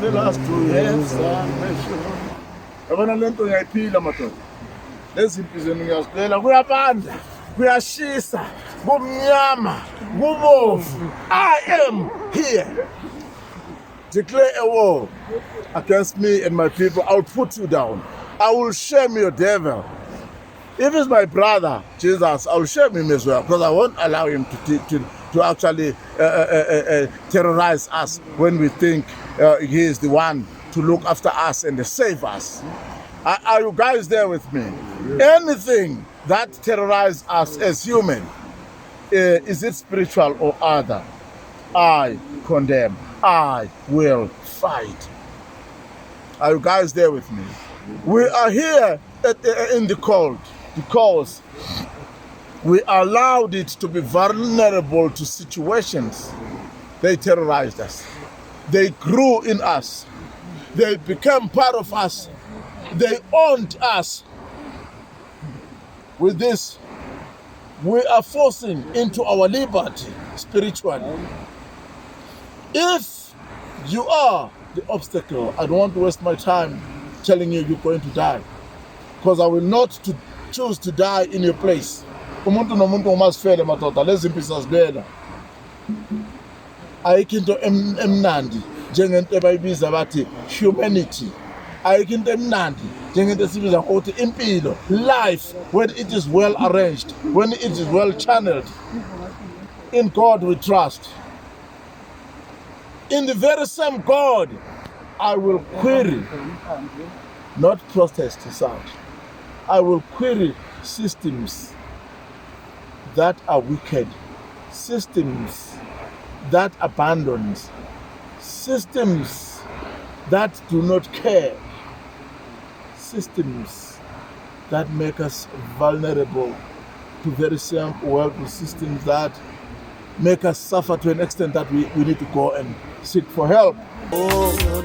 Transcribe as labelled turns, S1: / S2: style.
S1: tell us to have salvation. Yabona lento ngiyayiphila madoda. Lezi impizweni ngiyazicela kuyabanda, kuyashisa, kumnyama, kubovu. I am here. Declare a war against me and my people. I will put you down. I will shame your devil. If it's my brother, Jesus, I will shame him as well, because I won't allow him to actually terrorize us when we think he is the one to look after us and save us. Are you guys there with me? Anything that terrorizes us as human, is it spiritual or other? I condemn. I will fight. Are you guys there with me? We are here in the cold because we allowed it to be vulnerable to situations. They terrorized us. They grew in us. They became part of us. They owned us. With this, we are forcing into our liberty spiritually. If you are the obstacle, I don't want to waste my time telling you you're going to die, because I will not choose to die in your place. Umuntu nomuntu umasifele madoda, lezi impisa zibela. Ayikho into emnandi njengento abayibiza bathi humanity. Ayikho into emnandi njengento esibiza ukuthi impilo, life, when it is well arranged, when it is well channeled. In God we trust. In the very same God, I will query, not protest sound. I will query systems that are wicked, systems that abandon, systems that do not care, systems that make us vulnerable to very same worldly systems that make us suffer to an extent that we need to go and seek for help. Oh,